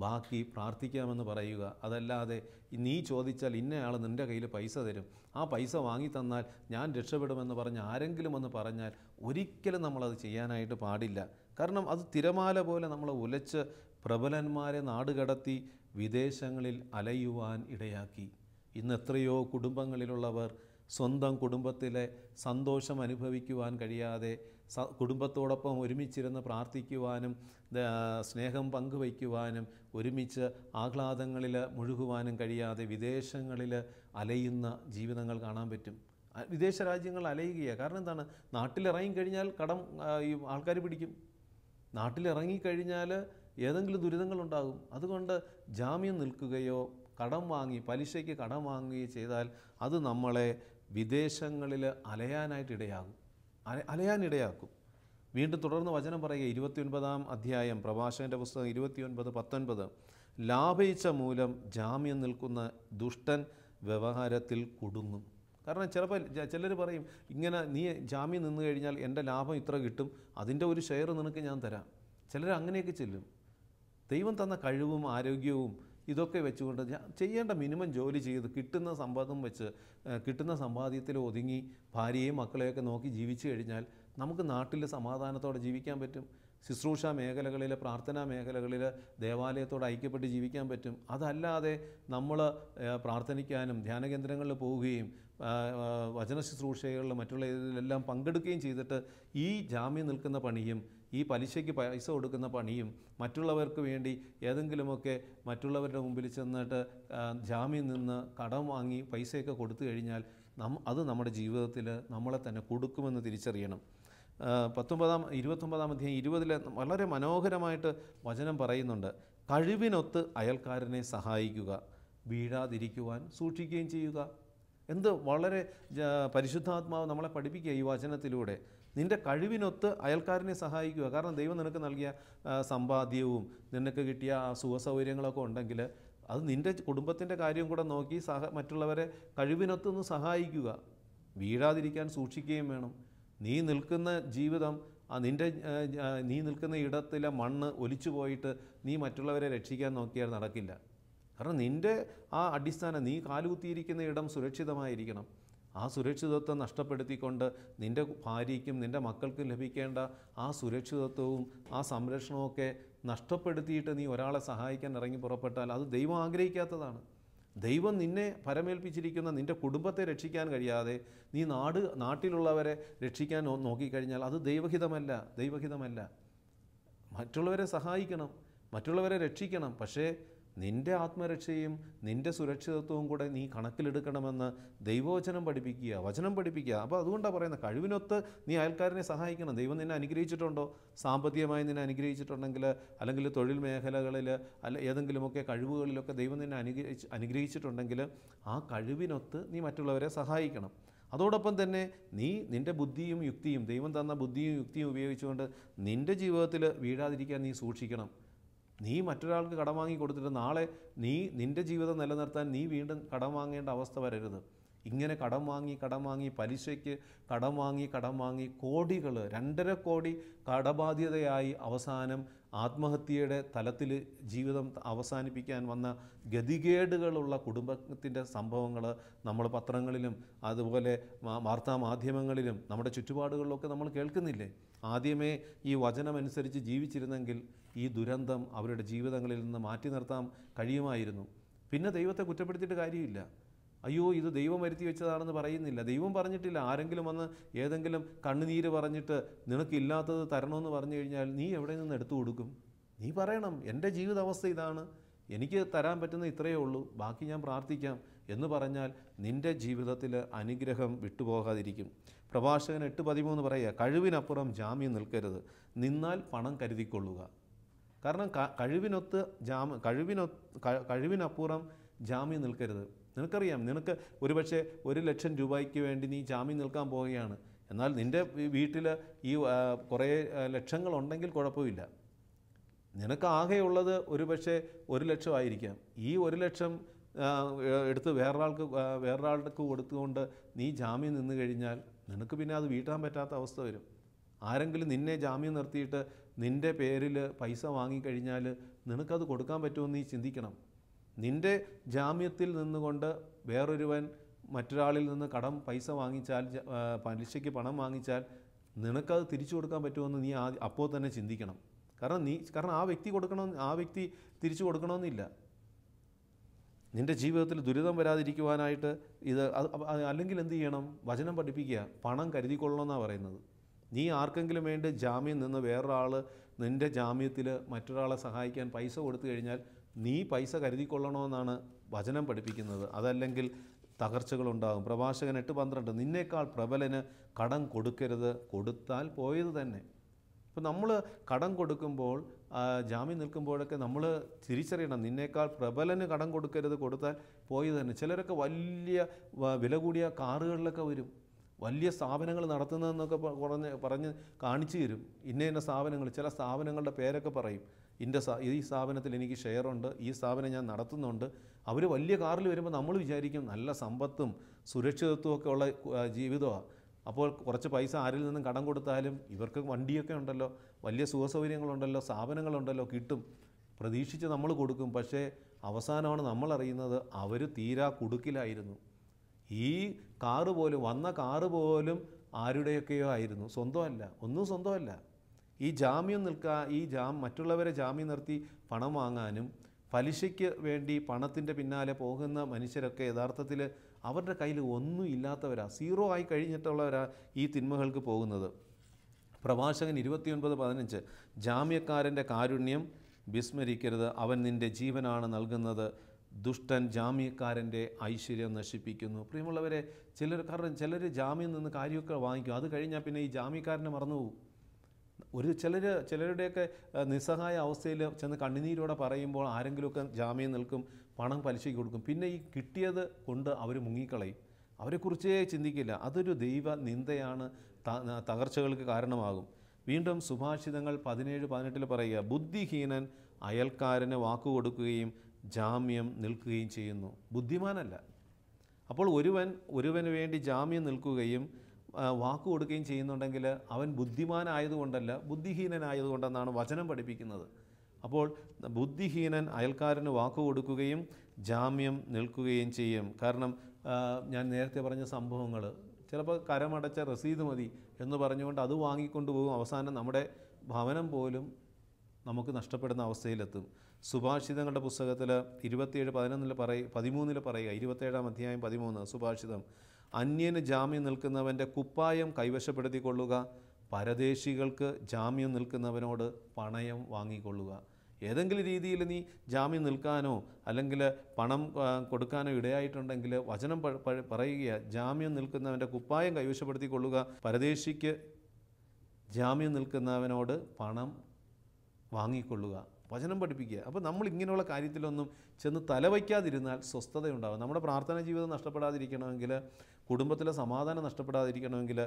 ബാക്കി പ്രാർത്ഥിക്കാമെന്ന് പറയുക. അതല്ലാതെ നീ ചോദിച്ചാൽ ഇന്നയാൾ നിൻ്റെ കയ്യിൽ പൈസ തരും, ആ പൈസ വാങ്ങി തന്നാൽ ഞാൻ രക്ഷപ്പെടുമെന്ന് പറഞ്ഞ് ആരെങ്കിലും എന്ന് പറഞ്ഞാൽ ഒരിക്കലും നമ്മളത് ചെയ്യാനായിട്ട് പാടില്ല. കാരണം അത് തിരമാല പോലെ നമ്മളെ ഉലച്ച് പ്രബലന്മാരെ നാടുകടത്തി വിദേശങ്ങളിൽ അലയുവാൻ ഇടയാക്കി. ഇന്ന് എത്രയോ കുടുംബങ്ങളിലുള്ളവർ സ്വന്തം കുടുംബത്തിലെ സന്തോഷം അനുഭവിക്കുവാൻ കഴിയാതെ, കുടുംബത്തോടൊപ്പം ഒരുമിച്ചിരുന്ന് പ്രാർത്ഥിക്കുവാനും സ്നേഹം പങ്കുവയ്ക്കുവാനും ഒരുമിച്ച് ആഹ്ലാദങ്ങളിൽ മുഴുകുവാനും കഴിയാതെ വിദേശങ്ങളിൽ അലയുന്ന ജീവിതങ്ങൾ കാണാൻ പറ്റും. വിദേശ രാജ്യങ്ങൾ അലയുകയാണ്. കാരണം എന്താണ്? നാട്ടിലിറങ്ങിക്കഴിഞ്ഞാൽ ഈ ആൾക്കാർ പിടിക്കും. നാട്ടിലിറങ്ങിക്കഴിഞ്ഞാൽ ഏതെങ്കിലും ദുരിതങ്ങളുണ്ടാകും. അതുകൊണ്ട് ജാമ്യം നിൽക്കുകയോ കടം വാങ്ങി പലിശയ്ക്ക് കടം വാങ്ങുകയോ ചെയ്താൽ അത് നമ്മളെ വിദേശങ്ങളിൽ അലയാനിടയാക്കും. വീണ്ടും തുടർന്ന് വചനം പറയുക, 29-ാം അധ്യായം പ്രഭാഷകൻ്റെ പുസ്തകം 29:19, ലാഭയിച്ച മൂലം ജാമ്യം നിൽക്കുന്ന ദുഷ്ടൻ വ്യവഹാരത്തിൽ കുടുങ്ങും. കാരണം ചിലപ്പോൾ ചിലർ പറയും, ഇങ്ങനെ നീ ജാമ്യം നിന്ന് കഴിഞ്ഞാൽ എൻ്റെ ലാഭം ഇത്ര കിട്ടും, അതിൻ്റെ ഒരു ഷെയർ നിനക്ക് ഞാൻ തരാം. ചിലർ അങ്ങനെയൊക്കെ ചെല്ലും. ദൈവം തന്ന കഴിവും ആരോഗ്യവും ഇതൊക്കെ വെച്ചുകൊണ്ട് ചെയ്യേണ്ട മിനിമം ജോലി ചെയ്ത് കിട്ടുന്ന സമ്പാദ്യം വെച്ച്, കിട്ടുന്ന സമ്പാദ്യത്തിൽ ഒതുങ്ങി ഭാര്യയെയും മക്കളെയൊക്കെ നോക്കി ജീവിച്ചു കഴിഞ്ഞാൽ നമുക്ക് നാട്ടിൽ സമാധാനത്തോടെ ജീവിക്കാൻ പറ്റും. ശുശ്രൂഷ മേഖലകളിൽ, പ്രാർത്ഥനാ മേഖലകളിൽ ദേവാലയത്തോട് ഐക്യപ്പെട്ട് ജീവിക്കാൻ പറ്റും. അതല്ലാതെ നമ്മൾ പ്രാർത്ഥനിക്കാനും ധ്യാനകേന്ദ്രങ്ങളിൽ പോവുകയും വചന ശുശ്രൂഷകളിൽ മറ്റുള്ള ഇതിലെല്ലാം പങ്കെടുക്കുകയും ചെയ്തിട്ട് ഈ ജാമ്യം നിൽക്കുന്ന പണിയും ഈ പലിശയ്ക്ക് പൈസ കൊടുക്കുന്ന പണിയും മറ്റുള്ളവർക്ക് വേണ്ടി ഏതെങ്കിലുമൊക്കെ മറ്റുള്ളവരുടെ മുമ്പിൽ ചെന്നിട്ട് ജാമ്യം നിന്ന് കടം വാങ്ങി പൈസയൊക്കെ കൊടുത്തു കഴിഞ്ഞാൽ അത് നമ്മുടെ ജീവിതത്തിൽ നമ്മളെ തന്നെ കൊടുക്കുമെന്ന് തിരിച്ചറിയണം. 29-ാം അധ്യായം 20 വളരെ മനോഹരമായിട്ട് വചനം പറയുന്നുണ്ട്, കഴിവിനൊത്ത് അയൽക്കാരനെ സഹായിക്കുക, വീഴാതിരിക്കുവാൻ സൂക്ഷിക്കുകയും ചെയ്യുക. വളരെ പരിശുദ്ധാത്മാവ് നമ്മളെ പഠിപ്പിക്കുക ഈ വചനത്തിലൂടെ. നിൻ്റെ കഴിവിനൊത്ത് അയൽക്കാരനെ സഹായിക്കുക. കാരണം ദൈവം നിനക്ക് നൽകിയ സമ്പാദ്യവും നിനക്ക് കിട്ടിയ സുഖസൗകര്യങ്ങളൊക്കെ ഉണ്ടെങ്കിൽ അത് നിൻ്റെ കുടുംബത്തിൻ്റെ കാര്യം കൂടെ നോക്കി മറ്റുള്ളവരെ കഴിവിനൊത്തൊന്ന് സഹായിക്കുക. വീഴാതിരിക്കാൻ സൂക്ഷിക്കുകയും വേണം. നീ നിൽക്കുന്ന ജീവിതം നീ നിൽക്കുന്ന ഇടത്തിലെ മണ്ണ് ഒലിച്ചു പോയിട്ട് നീ മറ്റുള്ളവരെ രക്ഷിക്കാൻ നോക്കിയാൽ നടക്കില്ല. കാരണം നിൻ്റെ ആ അടിസ്ഥാനം, നീ കാലുകുത്തിയിരിക്കുന്ന ഇടം സുരക്ഷിതമായിരിക്കണം. ആ സുരക്ഷിതത്വം നഷ്ടപ്പെടുത്തിക്കൊണ്ട് നിൻ്റെ ഭാര്യയ്ക്കും നിൻ്റെ മക്കൾക്കും ലഭിക്കേണ്ട ആ സുരക്ഷിതത്വവും ആ സംരക്ഷണമൊക്കെ നഷ്ടപ്പെടുത്തിയിട്ട് നീ ഒരാളെ സഹായിക്കാൻ ഇറങ്ങി പുറപ്പെട്ടാൽ അത് ദൈവം ആഗ്രഹിക്കാത്തതാണ്. ദൈവം നിന്നെ പരമേൽപ്പിച്ചിരിക്കുന്ന നിൻ്റെ കുടുംബത്തെ രക്ഷിക്കാൻ കഴിയാതെ നീ നാട്ടിലുള്ളവരെ രക്ഷിക്കാൻ നോക്കിക്കഴിഞ്ഞാൽ അത് ദൈവഹിതമല്ല. മറ്റുള്ളവരെ സഹായിക്കണം, മറ്റുള്ളവരെ രക്ഷിക്കണം. പക്ഷേ നിൻ്റെ ആത്മരക്ഷയും നിൻ്റെ സുരക്ഷിതത്വവും കൂടെ നീ കണക്കിലെടുക്കണമെന്ന് ദൈവവചനം പഠിപ്പിക്കുക. അപ്പോൾ അതുകൊണ്ടാണ് പറയുന്നത്, കഴിവിനൊത്ത് നീ അയൽക്കാരനെ സഹായിക്കണം. ദൈവം നിന്നെ അനുഗ്രഹിച്ചിട്ടുണ്ടോ? സാമ്പത്തികമായി നിന്നെ അനുഗ്രഹിച്ചിട്ടുണ്ടെങ്കിൽ, അല്ലെങ്കിൽ തൊഴിൽ മേഖലകളിൽ ഏതെങ്കിലുമൊക്കെ കഴിവുകളിലൊക്കെ ദൈവം നിന്നെ അനുഗ്രഹിച്ചിട്ടുണ്ടെങ്കിൽ ആ കഴിവിനൊത്ത് നീ മറ്റുള്ളവരെ സഹായിക്കണം. അതോടൊപ്പം തന്നെ നിൻ്റെ ബുദ്ധിയും യുക്തിയും, ദൈവം തന്ന ബുദ്ധിയും യുക്തിയും ഉപയോഗിച്ചുകൊണ്ട് നിൻ്റെ വീഴാതിരിക്കാൻ നീ സൂക്ഷിക്കണം. നീ മറ്റൊരാൾക്ക് കടം വാങ്ങി കൊടുത്തിട്ട് നാളെ നിൻ്റെ ജീവിതം നിലനിർത്താൻ നീ വീണ്ടും കടം വാങ്ങേണ്ട അവസ്ഥ വരരുത്. ഇങ്ങനെ കടം വാങ്ങി പലിശയ്ക്ക് കടം വാങ്ങി കോടികൾ, 2.5 കോടി കടബാധ്യതയായി അവസാനം ആത്മഹത്യയുടെ തലത്തിൽ ജീവിതം അവസാനിപ്പിക്കാൻ വന്ന ഗതികേടുകളുള്ള കുടുംബത്തിൻ്റെ സംഭവങ്ങൾ നമ്മൾ പത്രങ്ങളിലും അതുപോലെ വാർത്താമാധ്യമങ്ങളിലും നമ്മുടെ ചുറ്റുപാടുകളിലൊക്കെ നമ്മൾ കേൾക്കുന്നില്ലേ? ആദ്യമേ ഈ വചനമനുസരിച്ച് ജീവിച്ചിരുന്നെങ്കിൽ ഈ ദുരന്തം അവരുടെ ജീവിതങ്ങളിൽ നിന്ന് മാറ്റി നിർത്താൻ കഴിയുമായിരുന്നു. പിന്നെ ദൈവത്തെ കുറ്റപ്പെടുത്തിയിട്ട് കാര്യമില്ല. അയ്യോ ഇത് ദൈവം വരുത്തി വെച്ചതാണെന്ന് പറയുന്നില്ല. ദൈവം പറഞ്ഞിട്ടില്ല. ആരെങ്കിലും വന്ന് ഏതെങ്കിലും കണ്ണുനീര് പറഞ്ഞിട്ട് നിനക്കില്ലാത്തത് തരണമെന്ന് പറഞ്ഞു കഴിഞ്ഞാൽ നീ എവിടെ നിന്ന് എടുത്തു കൊടുക്കും? നീ പറയണം, എൻ്റെ ജീവിതാവസ്ഥ ഇതാണ്, എനിക്ക് തരാൻ പറ്റുന്ന ഇത്രയേ ഉള്ളൂ, ബാക്കി ഞാൻ പ്രാർത്ഥിക്കാം എന്ന് പറഞ്ഞാൽ നിൻ്റെ ജീവിതത്തിൽ അനുഗ്രഹം വിട്ടുപോകാതിരിക്കും. പ്രഭാഷകൻ 8:13 പറയുക, കഴിവിനപ്പുറം ജാമ്യം നിൽക്കരുത്, നിന്നാൽ പണം കരുതിക്കൊള്ളുക. കാരണം കഴിവിനപ്പുറം ജാമ്യം നിൽക്കരുത്. നിനക്കറിയാം, നിനക്ക് ഒരുപക്ഷെ 1 ലക്ഷം രൂപയ്ക്ക് വേണ്ടി നീ ജാമ്യം നിൽക്കാൻ പോവുകയാണ്. എന്നാൽ നിൻ്റെ വീട്ടിൽ ഈ കുറേ ലക്ഷങ്ങളുണ്ടെങ്കിൽ കുഴപ്പമില്ല. നിനക്ക് ആകെയുള്ളത് ഒരുപക്ഷെ 1 ലക്ഷം ആയിരിക്കാം. ഈ 1 ലക്ഷം എടുത്ത് വേറൊരാൾക്ക് കൊടുത്തുകൊണ്ട് നീ ജാമ്യം നിന്ന് കഴിഞ്ഞാൽ നിനക്ക് പിന്നെ അത് വീട്ടാൻ പറ്റാത്ത അവസ്ഥ വരും. ആരെങ്കിലും നിന്നെ ജാമ്യം നിർത്തിയിട്ട് നിൻ്റെ പേരിൽ പൈസ വാങ്ങിക്കഴിഞ്ഞാൽ നിനക്കത് കൊടുക്കാൻ പറ്റുമെന്ന് നീ ചിന്തിക്കണം. നിൻ്റെ ജാമ്യത്തിൽ നിന്നുകൊണ്ട് വേറൊരുവൻ മറ്റൊരാളിൽ നിന്ന് പൈസ വാങ്ങിച്ചാൽ, പലിശയ്ക്ക് പണം വാങ്ങിച്ചാൽ നിനക്കത് തിരിച്ചു കൊടുക്കാൻ പറ്റുമെന്ന് നീ അപ്പോൾ തന്നെ ചിന്തിക്കണം. കാരണം ആ വ്യക്തി തിരിച്ചു കൊടുക്കണമെന്നില്ല. നിൻ്റെ ജീവിതത്തിൽ ദുരിതം വരാതിരിക്കുവാനായിട്ട് അല്ലെങ്കിൽ എന്ത് ചെയ്യണം? വചനം പഠിപ്പിക്കുക, പണം കരുതിക്കൊള്ളണമെന്നാണ് പറയുന്നത്. നീ ആർക്കെങ്കിലും വേണ്ടി ജാമ്യം നിന്ന് വേറൊരാൾ നിൻ്റെ ജാമ്യത്തിൽ മറ്റൊരാളെ സഹായിക്കാൻ പൈസ കൊടുത്തു കഴിഞ്ഞാൽ നീ പൈസ കരുതിക്കൊള്ളണമെന്നാണ് വചനം പഠിപ്പിക്കുന്നത്. അതല്ലെങ്കിൽ തകർച്ചകളുണ്ടാകും. പ്രഭാഷകൻ 8:12, നിന്നേക്കാൾ പ്രബലന് കടം കൊടുക്കരുത്, കൊടുത്താൽ പോയത് തന്നെ. ഇപ്പം നമ്മൾ കടം കൊടുക്കുമ്പോൾ, ജാമ്യം നിൽക്കുമ്പോഴൊക്കെ നമ്മൾ തിരിച്ചറിയണം, നിന്നേക്കാൾ പ്രബലന് കടം കൊടുക്കരുത്, കൊടുത്താൽ പോയത് തന്നെ. ചിലരൊക്കെ വലിയ വില കൂടിയ കാറുകളിലൊക്കെ വരും, വലിയ സ്ഥാപനങ്ങൾ നടത്തുന്നതെന്നൊക്കെ പറഞ്ഞ് കാണിച്ചു തരും. ഇന്ന സ്ഥാപനങ്ങൾ, ചില സ്ഥാപനങ്ങളുടെ പേരൊക്കെ പറയും, ഈ സ്ഥാപനത്തിൽ എനിക്ക് ഷെയറുണ്ട്, ഈ സ്ഥാപനം ഞാൻ നടത്തുന്നുണ്ട്. അവർ വലിയ കാറിൽ വരുമ്പോൾ നമ്മൾ വിചാരിക്കും നല്ല സമ്പത്തും സുരക്ഷിതത്വം ഒക്കെ ഉള്ള ജീവിതമാണ്. അപ്പോൾ കുറച്ച് പൈസ ആരിൽ നിന്നും കടം കൊടുത്താലും ഇവർക്ക് വണ്ടിയൊക്കെ ഉണ്ടല്ലോ, വലിയ സുഖസൗകര്യങ്ങളുണ്ടല്ലോ, സ്ഥാപനങ്ങളുണ്ടല്ലോ, കിട്ടും, പ്രതീക്ഷിച്ച് നമ്മൾ കൊടുക്കും. പക്ഷേ അവസാനമാണ് നമ്മളറിയുന്നത് അവർ തീരാ കുടുക്കിലായിരുന്നു. ഈ വന്ന കാറ് പോലും ആരുടെയൊക്കെയോ ആയിരുന്നു, സ്വന്തമല്ല. ഈ മറ്റുള്ളവരെ ജാമ്യം നിർത്തി പണം വാങ്ങാനും പലിശയ്ക്ക് വേണ്ടി പണത്തിൻ്റെ പിന്നാലെ പോകുന്ന മനുഷ്യരൊക്കെ യഥാർത്ഥത്തിൽ അവരുടെ കയ്യിൽ ഒന്നും ഇല്ലാത്തവരാണ്, 0 ആയി കഴിഞ്ഞിട്ടുള്ളവരാണ് ഈ തിന്മകൾക്ക് പോകുന്നത്. പ്രഭാഷകൻ 29:15, ജാമ്യക്കാരൻ്റെ കാരുണ്യം വിസ്മരിക്കരുത്, അവൻ നിൻ്റെ ജീവനാണ് നൽകുന്നത്, ദുഷ്ടൻ ജാമ്യക്കാരൻ്റെ ഐശ്വര്യം നശിപ്പിക്കുന്നു. പ്രിയമുള്ളവരെ, ചിലർ ജാമ്യം നിന്ന് കാര്യമൊക്കെ വാങ്ങിക്കും, അത് കഴിഞ്ഞാൽ പിന്നെ ഈ ജാമ്യക്കാരനെ മറന്നുപോകും. ചിലരുടെയൊക്കെ നിസ്സഹായ അവസ്ഥയിൽ ചെന്ന് കണ്ണുനീരോടെ പറയുമ്പോൾ ആരെങ്കിലുമൊക്കെ ജാമ്യം നിൽക്കും, പണം പലിശയ്ക്ക് കൊടുക്കും. പിന്നെ ഈ കിട്ടിയത് കൊണ്ട് അവർ മുങ്ങിക്കളയും, അവരെക്കുറിച്ചേ ചിന്തിക്കില്ല. അതൊരു ദൈവ നിന്ദയാണ്, തകർച്ചകൾക്ക് കാരണമാകും. വീണ്ടും സുഭാഷിതങ്ങൾ 17:18 പറയുക, ബുദ്ധിഹീനൻ അയൽക്കാരന് വാക്കുകൊടുക്കുകയും ജാമ്യം നിൽക്കുകയും ചെയ്യുന്നു, ബുദ്ധിമാനല്ല. അപ്പോൾ ഒരുവന് വേണ്ടി ജാമ്യം നിൽക്കുകയും വാക്ക് കൊടുക്കുകയും ചെയ്യുന്നുണ്ടെങ്കിൽ അവൻ ബുദ്ധിമാനായതുകൊണ്ടല്ല, ബുദ്ധിഹീനനായതുകൊണ്ടെന്നാണ് വചനം പഠിപ്പിക്കുന്നത്. അപ്പോൾ ബുദ്ധിഹീനൻ അയൽക്കാരന് വാക്ക് കൊടുക്കുകയും ജാമ്യം നിൽക്കുകയും ചെയ്യും. കാരണം ഞാൻ നേരത്തെ പറഞ്ഞ സംഭവങ്ങൾ, ചിലപ്പോൾ കരമടച്ച രസീത് മതി എന്ന് പറഞ്ഞുകൊണ്ട് അത് വാങ്ങിക്കൊണ്ട് പോകും. അവസാനം നമ്മുടെ ഭവനം പോലും നമുക്ക് നഷ്ടപ്പെടുന്ന അവസ്ഥയിലെത്തും. സുഭാഷിതങ്ങളുടെ പുസ്തകത്തിൽ 27:13 പറയുക, 27-ാം അധ്യായം 13 സുഭാഷിതം, അന്യന് ജാമ്യം നിൽക്കുന്നവൻ്റെ കുപ്പായം കൈവശപ്പെടുത്തിക്കൊള്ളുക, പരദേശികൾക്ക് ജാമ്യം നിൽക്കുന്നവനോട് പണയം വാങ്ങിക്കൊള്ളുക. ഏതെങ്കിലും രീതിയിൽ നീ ജാമ്യം നിൽക്കാനോ അല്ലെങ്കിൽ പണം കൊടുക്കാനോ ഇടയായിട്ടുണ്ടെങ്കിൽ വചനം പറയുക, ജാമ്യം നിൽക്കുന്നവൻ്റെ കുപ്പായം കൈവശപ്പെടുത്തിക്കൊള്ളുക, പരദേശിക്ക് ജാമ്യം നിൽക്കുന്നവനോട് പണം വാങ്ങിക്കൊള്ളുക. വചനം പഠിപ്പിക്കുക. അപ്പോൾ നമ്മൾ ഇങ്ങനെയുള്ള കാര്യത്തിലൊന്നും ചെന്ന് തലവയ്ക്കാതിരുന്നാൽ സ്വസ്ഥതയുണ്ടാകും. നമ്മുടെ പ്രാർത്ഥനാ ജീവിതം നഷ്ടപ്പെടാതിരിക്കണമെങ്കിൽ, കുടുംബത്തിലെ സമാധാനം നഷ്ടപ്പെടാതിരിക്കണമെങ്കിൽ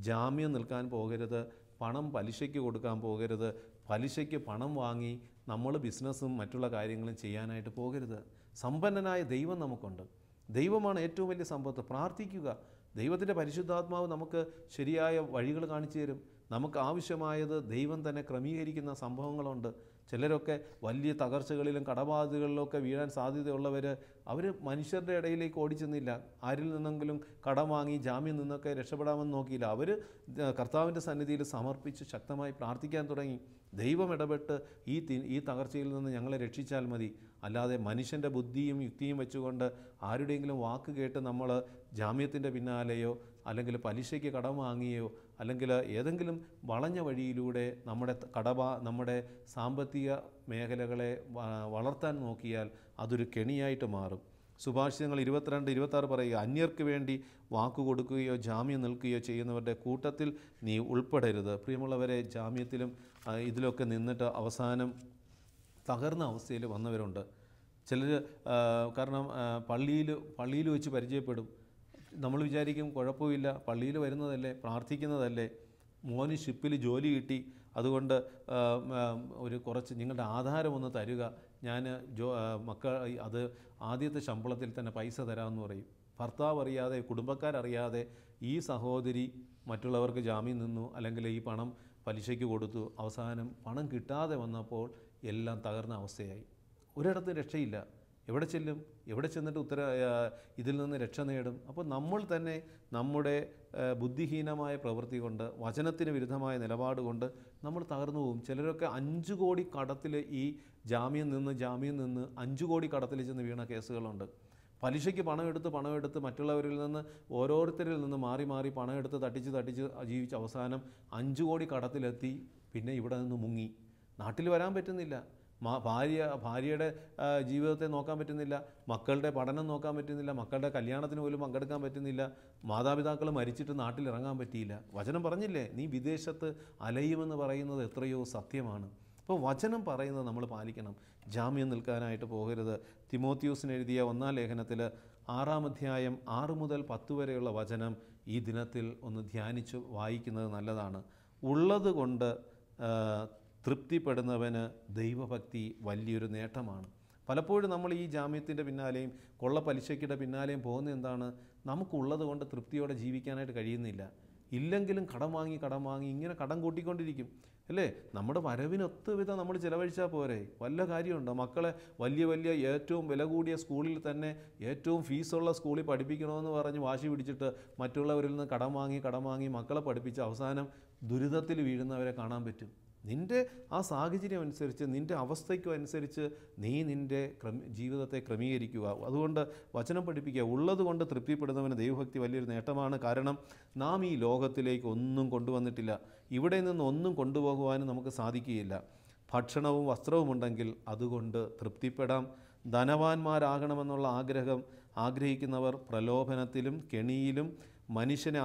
ജാമ്യം നിൽക്കാൻ പോകരുത്, പണം പലിശയ്ക്ക് കൊടുക്കാൻ പോകരുത്, പലിശയ്ക്ക് പണം വാങ്ങി നമ്മൾ ബിസിനസ്സും മറ്റുള്ള കാര്യങ്ങളും ചെയ്യാനായിട്ട് പോകരുത്. സമ്പന്നനായ ദൈവം നമുക്കുണ്ട്. ദൈവമാണ് ഏറ്റവും വലിയ സമ്പത്ത്. പ്രാർത്ഥിക്കുക. ദൈവത്തിൻ്റെ പരിശുദ്ധാത്മാവ് നമുക്ക് ശരിയായ വഴികൾ കാണിച്ചു തരും. നമുക്ക് ആവശ്യമായത് ദൈവം തന്നെ ക്രമീകരിക്കുന്ന സംഭവങ്ങളുണ്ട്. ചിലരൊക്കെ വലിയ തകർച്ചകളിലും കടബാധ്യതകളിലൊക്കെ വീഴാൻ സാധ്യതയുള്ളവർ, അവർ മനുഷ്യരുടെ ഇടയിലേക്ക് ഓടിച്ചെന്നില്ല. ആരിൽ നിന്നെങ്കിലും കടം വാങ്ങി ജാമ്യം നിന്നൊക്കെ രക്ഷപ്പെടാമെന്ന് നോക്കിയില്ല. അവർ കർത്താവിൻ്റെ സന്നിധിയിൽ സമർപ്പിച്ച് ശക്തമായി പ്രാർത്ഥിക്കാൻ തുടങ്ങി. ദൈവം ഇടപെട്ട് ഈ തകർച്ചയിൽ നിന്ന് ഞങ്ങളെ രക്ഷിച്ചാൽ മതി. അല്ലാതെ മനുഷ്യൻ്റെ ബുദ്ധിയും യുക്തിയും വെച്ചുകൊണ്ട് ആരുടെയെങ്കിലും വാക്ക് കേട്ട് നമ്മൾ ജാമ്യത്തിൻ്റെ പിന്നാലെയോ അല്ലെങ്കിൽ പലിശയ്ക്ക് കടം വാങ്ങിയോ അല്ലെങ്കിൽ ഏതെങ്കിലും വളഞ്ഞ വഴിയിലൂടെ നമ്മുടെ സാമ്പത്തിക മേഖലകളെ വളർത്താൻ നോക്കിയാൽ അതൊരു കെണിയായിട്ട് മാറും. സുഭാഷിതങ്ങൾ 22-26 പറയുക, അന്യർക്ക് വേണ്ടി വാക്കു കൊടുക്കുകയോ ജാമ്യം നിൽക്കുകയോ ചെയ്യുന്നവരുടെ കൂട്ടത്തിൽ നീ ഉൾപ്പെടരുത്. പ്രിയമുള്ളവരെ, ജാമ്യത്തിലും ഇതിലൊക്കെ നിന്നിട്ട് അവസാനം തകർന്ന അവസ്ഥയിൽ വന്നവരുണ്ട്. ചിലർ കാരണം പള്ളിയിൽ വെച്ച് പരിചയപ്പെടും. നമ്മൾ വിചാരിക്കും കുഴപ്പമില്ല, പള്ളിയിൽ വരുന്നതല്ലേ, പ്രാർത്ഥിക്കുന്നതല്ലേ, മോന് ഷിപ്പിൽ ജോലി കിട്ടി, അതുകൊണ്ട് കുറച്ച് നിങ്ങളുടെ ആധാരം ഒന്ന് തരിക, ഞാൻ അത് ആദ്യത്തെ ശമ്പളത്തിൽ തന്നെ പൈസ തരാമെന്ന് പറയും. ഭർത്താവ് അറിയാതെ, കുടുംബക്കാരറിയാതെ ഈ സഹോദരി മറ്റുള്ളവർക്ക് ജാമ്യം നിന്നു, അല്ലെങ്കിൽ ഈ പണം പലിശയ്ക്ക് കൊടുത്തു. അവസാനം പണം കിട്ടാതെ വന്നപ്പോൾ എല്ലാം തകർന്ന അവസ്ഥയായി. ഒരിടത്തും രക്ഷയില്ല. എവിടെ ചെല്ലും? എവിടെ ചെന്നിട്ട് ഇതിൽ നിന്ന് രക്ഷ നേടും? അപ്പോൾ നമ്മൾ തന്നെ നമ്മുടെ ബുദ്ധിഹീനമായ പ്രവൃത്തി കൊണ്ട്, വചനത്തിന് വിരുദ്ധമായ നിലപാട് കൊണ്ട് നമ്മൾ തകർന്നു പോകും. ചിലരൊക്കെ 5 കോടി കടത്തിൽ ഈ ജാമ്യം നിന്ന് 5 കോടി കടത്തിൽ ചെന്ന് വീണ കേസുകളുണ്ട്. പലിശയ്ക്ക് പണമെടുത്ത് മറ്റുള്ളവരിൽ നിന്ന്, ഓരോരുത്തരിൽ നിന്ന് മാറി പണമെടുത്ത് തട്ടിച്ച് ജീവിച്ച് അവസാനം 5 കോടി കടത്തിലെത്തി. പിന്നെ ഇവിടെ നിന്ന് മുങ്ങി. നാട്ടിൽ വരാൻ പറ്റുന്നില്ല. ഭാര്യയുടെ ജീവിതത്തെ നോക്കാൻ പറ്റുന്നില്ല, മക്കളുടെ പഠനം നോക്കാൻ പറ്റുന്നില്ല, മക്കളുടെ കല്യാണത്തിന് പോലും പങ്കെടുക്കാൻ പറ്റുന്നില്ല, മാതാപിതാക്കൾ മരിച്ചിട്ട് നാട്ടിൽ ഇറങ്ങാൻ പറ്റിയില്ല. വചനം പറഞ്ഞില്ലേ, നീ വിദേശത്ത് അലയുമെന്ന് പറയുന്നത് എത്രയോ സത്യമാണ്. അപ്പോൾ വചനം പറയുന്നത് നമ്മൾ പാലിക്കണം. ജാമ്യം നിൽക്കാനായിട്ട് പോകരുത്. തിമോത്തിയോസിന് എഴുതിയ 1-ാം ലേഖനത്തിൽ 6-ാം അധ്യായം 6 മുതൽ 10 വരെയുള്ള വചനം ഈ ദിനത്തിൽ ഒന്ന് ധ്യാനിച്ച് വായിക്കുന്നത് നല്ലതാണ്. ഉള്ളത് കൊണ്ട് തൃപ്തിപ്പെടുന്നവന് ദൈവഭക്തി വലിയൊരു നേട്ടമാണ്. പലപ്പോഴും നമ്മൾ ഈ ജാമ്യത്തിൻ്റെ പിന്നാലെയും കൊള്ള പലിശയ്ക്കിടെ പിന്നാലെയും പോകുന്ന എന്താണ്? നമുക്കുള്ളത് കൊണ്ട് തൃപ്തിയോടെ ജീവിക്കാനായിട്ട് കഴിയുന്നില്ല. ഇല്ലെങ്കിലും കടം വാങ്ങി ഇങ്ങനെ കടം കൂട്ടിക്കൊണ്ടിരിക്കും അല്ലേ? നമ്മുടെ വരവിനൊത്ത വിധം നമ്മൾ ചിലവഴിച്ചാൽ പോരെ? വല്ല കാര്യമുണ്ടോ? മക്കളെ വലിയ ഏറ്റവും വില കൂടിയ സ്കൂളിൽ തന്നെ ഏറ്റവും ഫീസുള്ള സ്കൂളിൽ പഠിപ്പിക്കണമെന്ന് പറഞ്ഞ് വാശി പിടിച്ചിട്ട് മറ്റുള്ളവരിൽ നിന്ന് കടം വാങ്ങി മക്കളെ പഠിപ്പിച്ച് അവസാനം ദുരിതത്തിൽ വീഴുന്നവരെ കാണാൻ പറ്റും. നിൻ്റെ ആ സാഹചര്യം അനുസരിച്ച്, നിൻ്റെ അവസ്ഥയ്ക്കും അനുസരിച്ച് നീ നിൻ്റെ ജീവിതത്തെ ക്രമീകരിക്കുക. അതുകൊണ്ട് വചനം പഠിപ്പിക്കുക. ഉള്ളത് കൊണ്ട് തൃപ്തിപ്പെടുന്നവന് ദൈവഭക്തി വലിയൊരു നേട്ടമാണ്. കാരണം നാം ഈ ലോകത്തിലേക്ക് ഒന്നും കൊണ്ടുവന്നിട്ടില്ല. ഇവിടെ നിന്ന് ഒന്നും കൊണ്ടുപോകുവാനും നമുക്ക് സാധിക്കുകയില്ല. ഭക്ഷണവും വസ്ത്രവും ഉണ്ടെങ്കിൽ അതുകൊണ്ട് തൃപ്തിപ്പെടാം. ധനവാന്മാരാകണമെന്നുള്ള ആഗ്രഹിക്കുന്നവർ പ്രലോഭനത്തിലും കെണിയിലും മനുഷ്യനെ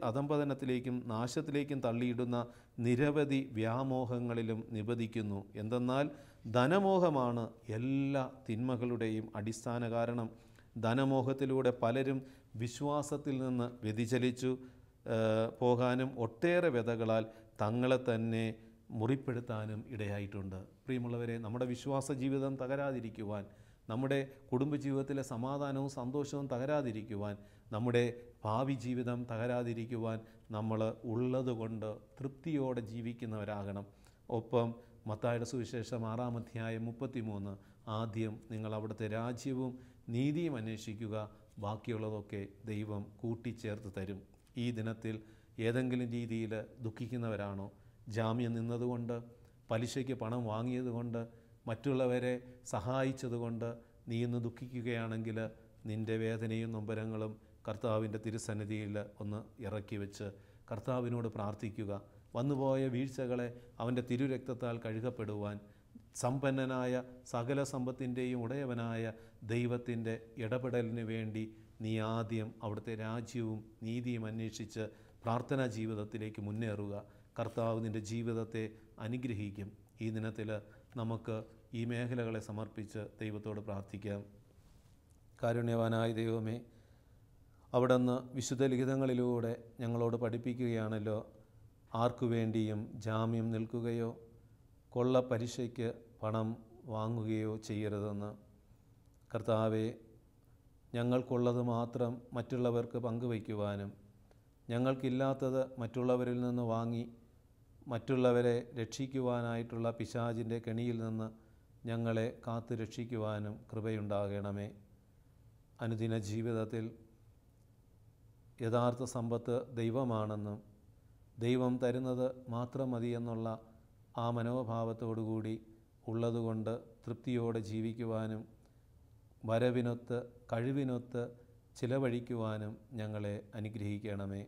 അധംപതനത്തിലേക്കും നാശത്തിലേക്കും തള്ളിയിടുന്ന നിരവധി വ്യാമോഹങ്ങളിലും നിബദിക്കുന്നു. എന്തെന്നാൽ ധനമോഹമാണ് എല്ലാ തിന്മകളുടെയും അടിസ്ഥാന കാരണം. ധനമോഹത്തിലൂടെ പലരും വിശ്വാസത്തിൽ നിന്ന് വ്യതിചലിച്ചു പോകാനും ഒട്ടേറെ വ്യതകളാൽ തങ്ങളെ തന്നെ മുറിപ്പെടുത്താനും ഇടയായിട്ടുണ്ട്. പ്രിയമുള്ളവരെ, നമ്മുടെ വിശ്വാസ ജീവിതം തകരാതിരിക്കുവാൻ, നമ്മുടെ കുടുംബജീവിതത്തിലെ സമാധാനവും സന്തോഷവും തകരാതിരിക്കുവാൻ നമ്മുടെ ഭാവി ജീവിതം തകരാതിരിക്കുവാൻ നമ്മൾ ഉള്ളതുകൊണ്ട് തൃപ്തിയോടെ ജീവിക്കുന്നവരാകണം. ഒപ്പം മത്തായിയുടെ സുവിശേഷം 6-ാം അധ്യായം 33, ആദ്യം നിങ്ങൾ അവിടുത്തെ രാജ്യവും നീതിയും അന്വേഷിക്കുക, ബാക്കിയുള്ളതൊക്കെ ദൈവം കൂട്ടിച്ചേർത്ത് തരും. ഈ ദിനത്തിൽ ഏതെങ്കിലും രീതിയിൽ ദുഃഖിക്കുന്നവരാണോ? ജാമ്യം നിന്നതുകൊണ്ട്, പലിശയ്ക്ക് പണം വാങ്ങിയതുകൊണ്ട്, മറ്റുള്ളവരെ സഹായിച്ചതുകൊണ്ട് നീ ഇന്ന് ദുഃഖിക്കുകയാണെങ്കിൽ നിൻ്റെ വേദനയും നൊമ്പരങ്ങളും കർത്താവിൻ്റെ തിരുസന്നിധിയിൽ ഒന്ന് ഇറക്കി വെച്ച് കർത്താവിനോട് പ്രാർത്ഥിക്കുക. വന്നുപോയ വീഴ്ചകളെ അവൻ്റെ തിരുരക്തത്താൽ കഴുകപ്പെടുവാൻ സമ്പന്നനായ സകല സമ്പത്തിൻ്റെയും ഉടയവനായ ദൈവത്തിൻ്റെ ഇടപെടലിന് വേണ്ടി നീ ആദ്യം അവിടുത്തെ രാജ്യവും നീതിയും അന്വേഷിച്ച് പ്രാർത്ഥനാ ജീവിതത്തിലേക്ക് മുന്നേറുക. കർത്താവ് നിൻ്റെ ജീവിതത്തെ അനുഗ്രഹിക്കും. ഈ ദിനത്തിൽ നമുക്ക് ഈ മേഖലകളെ സമർപ്പിച്ച് ദൈവത്തോട് പ്രാർത്ഥിക്കാം. കാരുണ്യവാനായ ദൈവമേ, അവിടുന്ന് വിശുദ്ധ ലിഖിതങ്ങളിലൂടെ ഞങ്ങളോട് പഠിപ്പിക്കുകയാണല്ലോ, ആർക്കു വേണ്ടിയും ജാമ്യം നിൽക്കുകയോ കൊള്ള പലിശയ്ക്ക് പണം വാങ്ങുകയോ ചെയ്യരുതെന്ന്. കർത്താവെ, ഞങ്ങൾക്കുള്ളത് മാത്രം മറ്റുള്ളവർക്ക് പങ്കുവയ്ക്കുവാനും ഞങ്ങൾക്കില്ലാത്തത് മറ്റുള്ളവരിൽ നിന്ന് വാങ്ങി മറ്റുള്ളവരെ രക്ഷിക്കുവാനായിട്ടുള്ള പിശാചിൻ്റെ കെണിയിൽ നിന്ന് ഞങ്ങളെ കാത്തു രക്ഷിക്കുവാനും കൃപയുണ്ടാകണമേ. അനുദിന ജീവിതത്തിൽ യഥാർത്ഥ സമ്പത്ത് ദൈവമാണെന്നും ദൈവം തരുന്നത് മാത്രം മതിയെന്നുള്ള ആ മനോഭാവത്തോടുകൂടി ഉള്ളതുകൊണ്ട് തൃപ്തിയോടെ ജീവിക്കുവാനും വരവിനൊത്ത് കഴിവിനൊത്ത് ചിലവഴിക്കുവാനും ഞങ്ങളെ അനുഗ്രഹിക്കണമേ.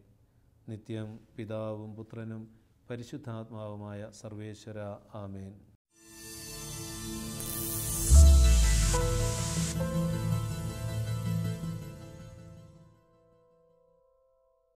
നിത്യം പിതാവും പുത്രനും പരിശുദ്ധാത്മാവുമായ സർവേശ്വര, ആമേൻ.